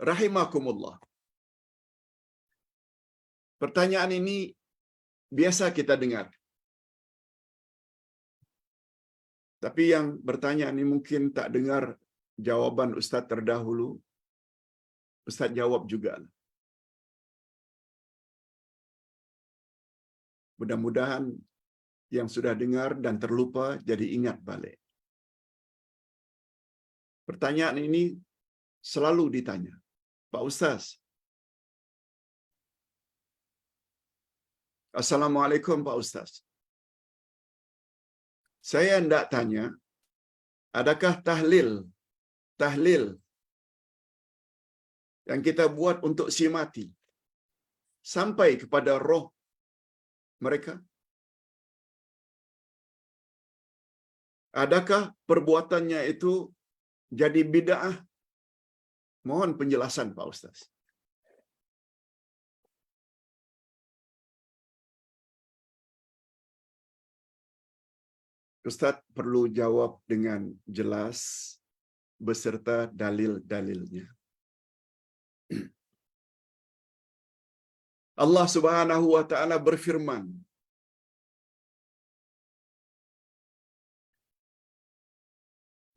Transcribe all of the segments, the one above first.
Rahimakumullah. Pertanyaan ini biasa kita dengar. Tapi yang bertanya ini mungkin tak dengar jawaban Ustaz terdahulu. Ustaz jawab juga. Mudah-mudahan yang sudah dengar dan terlupa jadi ingat balik. Pertanyaan ini selalu ditanya. Pak Ustaz. Assalamualaikum Pak Ustaz. Saya hendak tanya, adakah tahlil yang kita buat untuk si mati sampai kepada roh mereka? Adakah perbuatannya itu jadi bid'ah? Mohon penjelasan Pak Ustaz. Ustaz perlu jawab dengan jelas beserta dalil-dalilnya. Allah Subhanahu wa taala berfirman,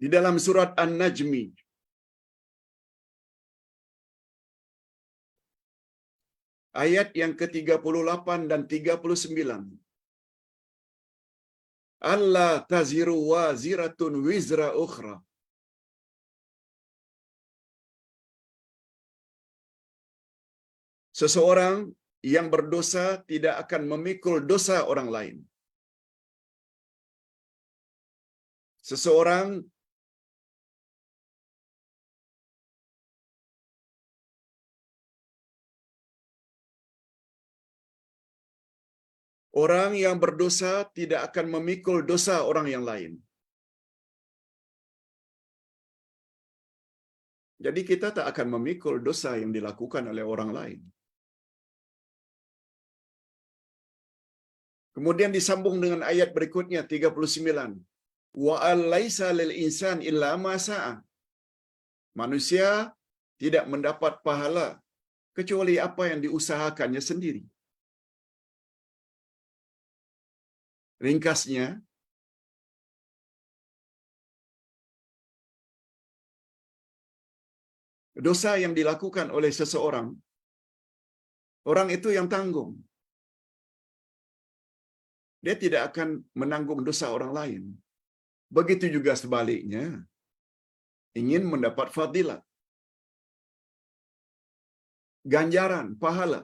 di dalam surat An-Najmi ayat yang ke-38 dan 39. Alla taziru waziratun wizra ukhra. Seseorang yang berdosa tidak akan memikul dosa orang lain. Seseorang yang berdosa tidak akan memikul dosa orang yang lain. Jadi kita tak akan memikul dosa yang dilakukan oleh orang lain. Kemudian disambung dengan ayat berikutnya 39. Wa alaisa lil insan illa ma sa'a. Manusia tidak mendapat pahala kecuali apa yang diusahakannya sendiri. Ringkasnya, dosa yang dilakukan oleh seseorang, orang itu yang tanggung. Dia tidak akan menanggung dosa orang lain. Begitu juga sebaliknya, ingin mendapat fadilat, ganjaran, pahala,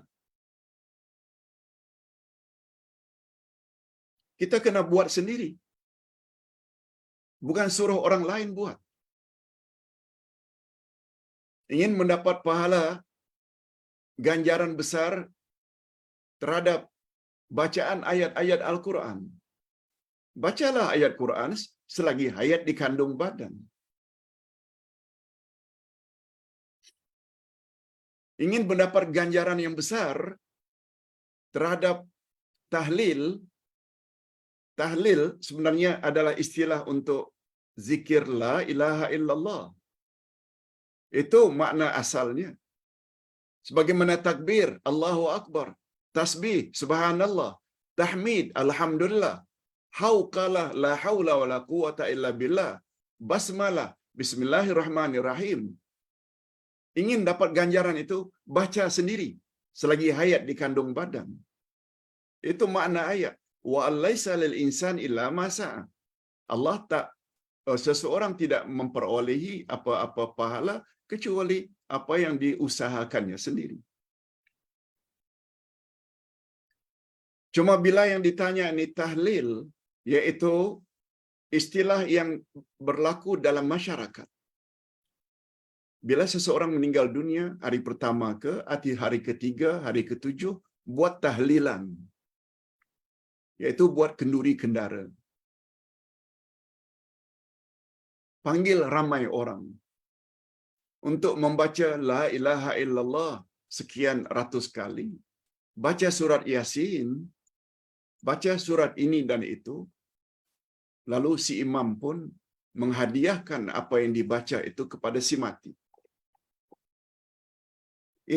kita kena buat sendiri. Bukan suruh orang lain buat. Ingin mendapat pahala, ganjaran besar terhadap bacaan ayat-ayat Al-Quran. Bacalah ayat Quran selagi hayat di kandung badan. Ingin mendapat ganjaran yang besar terhadap tahlil. Tahlil sebenarnya adalah istilah untuk zikir la ilaha illallah. Itu makna asalnya. Sebagaimana takbir, Allahu Akbar, tasbih, subhanallah, tahmid, alhamdulillah, hauqalah, la hawla wa la quwata illa billah, basmalah, bismillahirrahmanirrahim. Ingin dapat ganjaran itu, baca sendiri selagi hayat di kandung badan. Itu makna ayat. Wa alaisa lil insan illa ma sa'a. Allah tak, seseorang tidak memperolehi apa-apa pahala kecuali apa yang diusahakannya sendiri. Cuma bila yang ditanya ini tahlil, yaitu istilah yang berlaku dalam masyarakat. Bila seseorang meninggal dunia, hari pertama ke, hari ketiga, hari ketujuh, buat tahlilan. Yaitu buat kenduri kendara. Panggil ramai orang untuk membaca la ilaha illallah sekian ratus kali. Baca surat Yasin, baca surat ini dan itu. Lalu si imam pun menghadiahkan apa yang dibaca itu kepada si mati.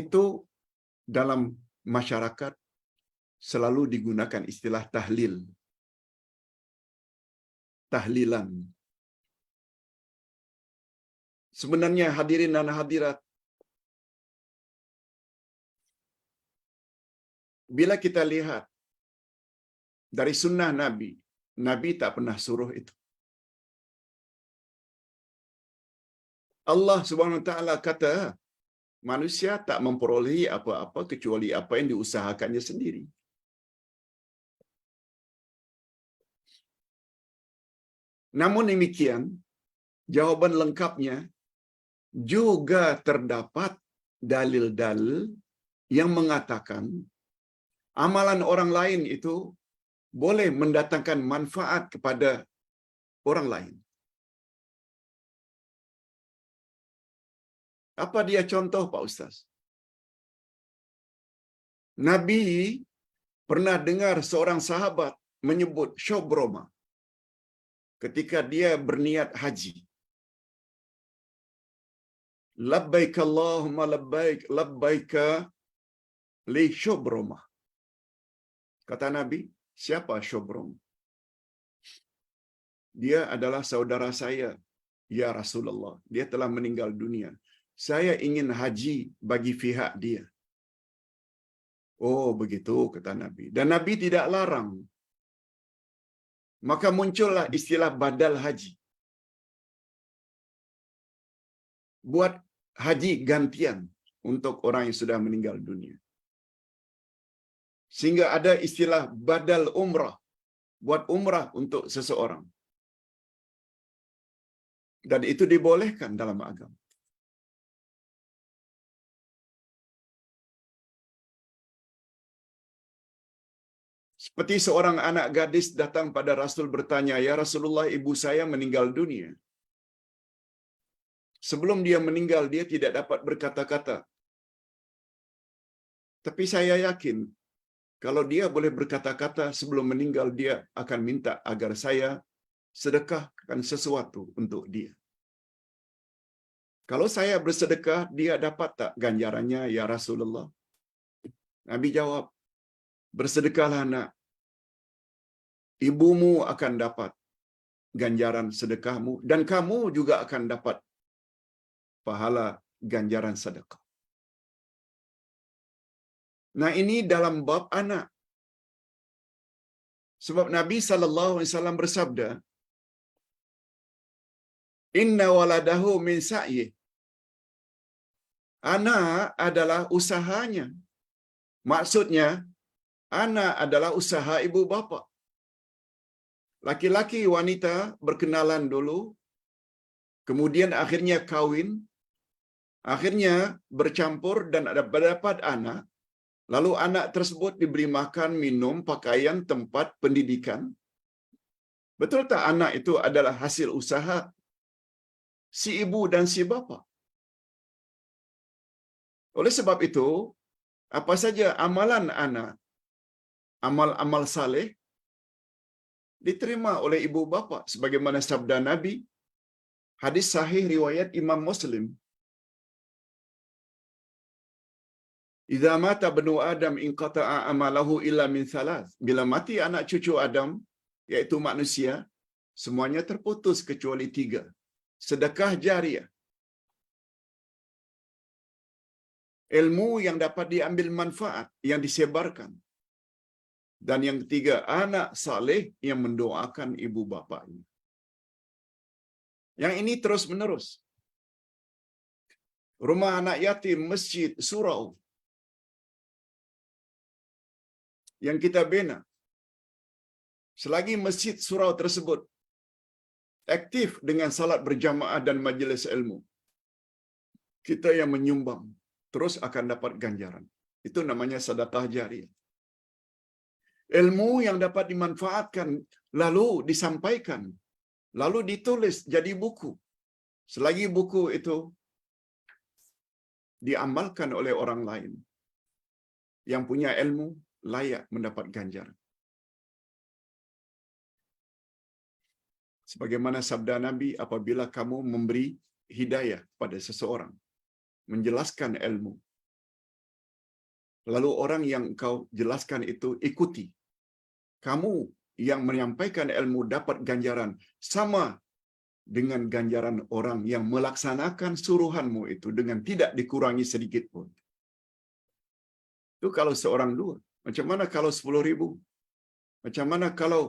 itu dalam masyarakat selalu digunakan istilah tahlil. Tahlilan. Sebenarnya hadirin dan hadirat, bila kita lihat dari sunnah Nabi, Nabi tak pernah suruh itu. Allah Subhanahu Wa Taala kata, manusia tak memperolehi apa-apa kecuali apa yang diusahakannya sendiri. Namun demikian, jawaban lengkapnya juga terdapat dalil-dalil yang mengatakan amalan orang lain itu boleh mendatangkan manfaat kepada orang lain. Apa dia contoh, Pak Ustaz? Nabi pernah dengar seorang sahabat menyebut Syobroma ketika dia berniat haji. Labbaik Allahumma labbaik, labbaika li Syobroma. Kata Nabi, siapa Syobroma? Dia adalah saudara saya, ya Rasulullah. Dia telah meninggal dunia. Saya ingin haji bagi pihak dia. Oh, begitu, kata Nabi. Dan Nabi tidak larang. Maka muncullah istilah badal haji. Buat haji gantian untuk orang yang sudah meninggal dunia. Sehingga ada istilah badal umrah. Buat umrah untuk seseorang. Dan itu dibolehkan dalam agama. Seperti seorang anak gadis datang pada Rasul bertanya, "Ya Rasulullah, ibu saya meninggal dunia. Sebelum dia meninggal, dia tidak dapat berkata-kata. Tapi saya yakin, kalau dia boleh berkata-kata sebelum meninggal, dia akan minta agar saya sedekahkan sesuatu untuk dia. Kalau saya bersedekah, dia dapat tak ganjarannya, ya Rasulullah?" Nabi jawab, "Bersedekahlah nak. Ibumu akan dapat ganjaran sedekahmu dan kamu juga akan dapat pahala ganjaran sedekah." Nah, ini dalam bab anak. Sebab Nabi SAW bersabda, "Inna waladahu min sa'yi." Anak adalah usahanya. Maksudnya, anak adalah usaha ibu bapa. Laki-laki wanita berkenalan dulu, kemudian akhirnya kawin, akhirnya bercampur dan dapat anak, lalu anak tersebut diberi makan, minum, pakaian, tempat pendidikan. Betul tak anak itu adalah hasil usaha si ibu dan si bapa? Oleh sebab itu, apa saja amalan anak, amal-amal saleh, diterima oleh ibu bapa sebagaimana sabda Nabi, hadis sahih riwayat Imam Muslim. "Idza mata banu Adam inqata'a amalahu illa min thalath." Bila mati anak cucu Adam, yaitu manusia, semuanya terputus kecuali 3. Sedekah jariah, ilmu yang dapat diambil manfaat, yang disebarkan. Dan yang ketiga, anak saleh yang mendoakan ibu bapanya. Yang ini terus menerus. Rumah anak yatim, masjid, surau yang kita bina. Selagi masjid surau tersebut aktif dengan salat berjamaah dan majlis ilmu, kita yang menyumbang terus akan dapat ganjaran. Itu namanya sedekah jariah. Ilmu yang dapat dimanfaatkan, lalu disampaikan, lalu ditulis jadi buku. Selagi buku itu diamalkan oleh orang lain, yang punya ilmu layak mendapat ganjaran. Sebagaimana sabda Nabi, apabila kamu memberi hidayah pada seseorang, menjelaskan ilmu, lalu orang yang kau jelaskan itu ikuti. Kamu yang menyampaikan ilmu dapat ganjaran sama dengan ganjaran orang yang melaksanakan suruhanmu itu dengan tidak dikurangi sedikit pun. Itu kalau seorang dua. Macam mana kalau 10,000? Macam mana kalau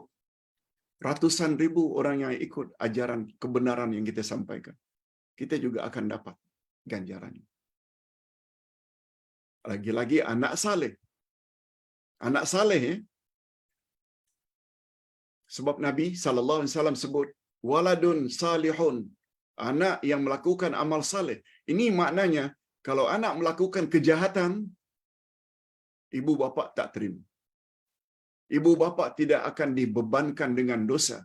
ratusan ribu orang yang ikut ajaran kebenaran yang kita sampaikan? Kita juga akan dapat ganjaran. Lagi-lagi anak saleh. Anak saleh, sebab Nabi SAW sebut, waladun salihun, anak yang melakukan amal saleh. Ini maknanya, kalau anak melakukan kejahatan, ibu bapa tak terima. Ibu bapa tidak akan dibebankan dengan dosa.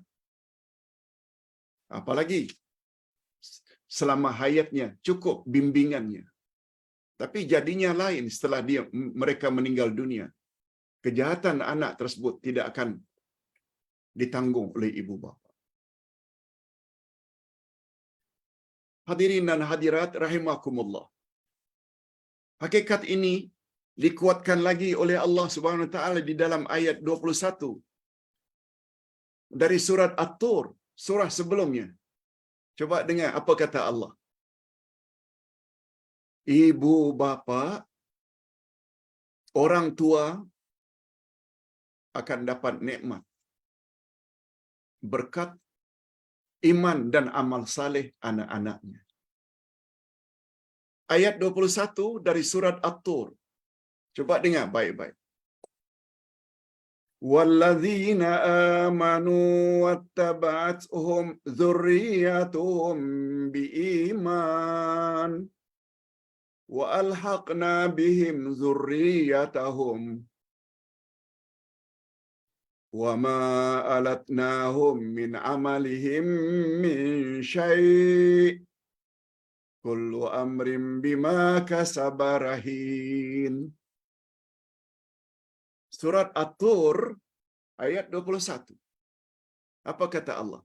Apalagi selama hayatnya cukup bimbingannya. Tapi jadinya lain setelah mereka meninggal dunia. Kejahatan anak tersebut tidak akan ditanggung oleh ibu bapa. Hadirin dan hadirat rahimakumullah. Hakikat ini dikuatkan lagi oleh Allah Subhanahu wa taala di dalam ayat 21 dari surat At-Tur, surah sebelumnya. Coba dengar apa kata Allah. Ibu bapa, orang tua akan dapat nikmat berkat iman dan amal saleh anak-anaknya. Ayat 21 dari surat At-Tur. Coba dengar baik-baik. وَالَّذِينَ آمَنُوا وَاتَّبَعَتْهُمْ ذُرِّيَّتُهُمْ بِإِيمَانٍ وَأَلْحَقْنَا بِهِمْ ذُرِّيَّتَهُمْ وَمَا أَلَتْنَاهُمْ مِنْ عَمَلِهِمْ مِنْ شَيْءٍ كُلُّ أَمْرٍ بِمَا كَسَبَ رَهِينٌ. Surat At-Tur ayat 21. Apa kata Allah?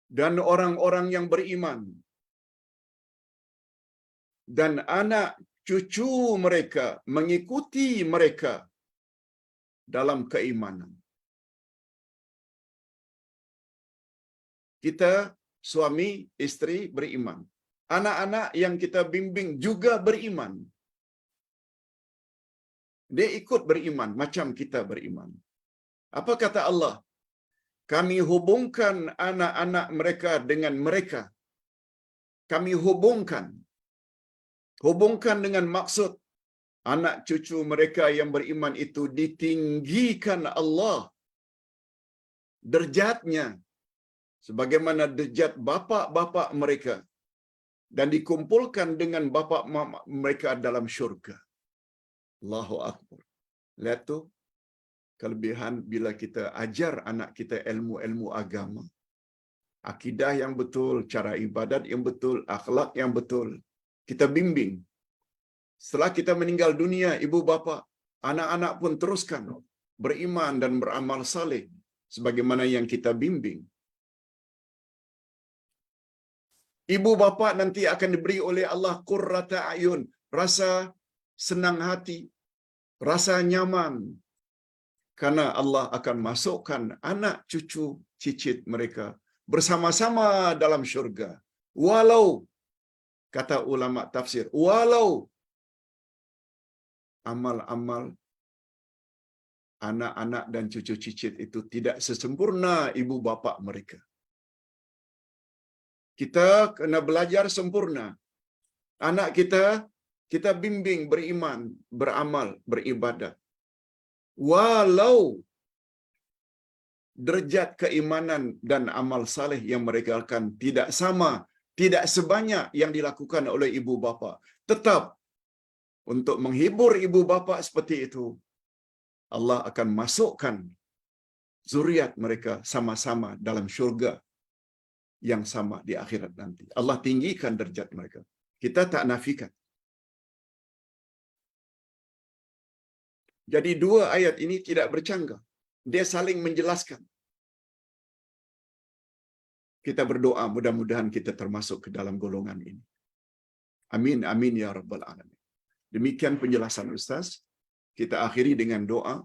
Dan orang-orang yang beriman dan anak cucu mereka mengikuti mereka dalam keimanan. Kita suami istri beriman. Anak-anak yang kita bimbing juga beriman. Dia ikut beriman macam kita beriman. Apa kata Allah? Kami hubungkan anak-anak mereka dengan mereka. Kami hubungkan dengan maksud anak cucu mereka yang beriman itu ditinggikan Allah derjatnya sebagaimana derjat bapa-bapa mereka dan dikumpulkan dengan bapa mama mereka dalam syurga. Allahu Akbar. Lihat tu kelebihan bila kita ajar anak kita ilmu-ilmu agama. Akidah yang betul, cara ibadat yang betul, akhlak yang betul. Kita bimbing. Setelah kita meninggal dunia, ibu bapa, anak-anak pun teruskan beriman dan beramal saleh sebagaimana yang kita bimbing. Ibu bapa nanti akan diberi oleh Allah qurrata ayun, rasa senang hati, rasa nyaman. Karena Allah akan masukkan anak cucu cicit mereka bersama-sama dalam syurga. Walau, kata ulama tafsir, walau amal-amal anak-anak dan cucu cicit itu tidak sesempurna ibu bapa mereka. Kita kena belajar sempurna. Anak kita bimbing beriman, beramal, beribadat. Walau derajat keimanan dan amal saleh yang mereka akan tidak sama, tidak sebanyak yang dilakukan oleh ibu bapa. Tetap untuk menghibur ibu bapa seperti itu, Allah akan masukkan zuriat mereka sama-sama dalam syurga yang sama di akhirat nanti. Allah tinggikan derajat mereka. Kita tak nafikan. Jadi dua ayat ini tidak bercanggah. Dia saling menjelaskan. Kita berdoa mudah-mudahan kita termasuk ke dalam golongan ini. Amin, amin ya rabbal alamin. Demikian penjelasan Ustaz. Kita akhiri dengan doa.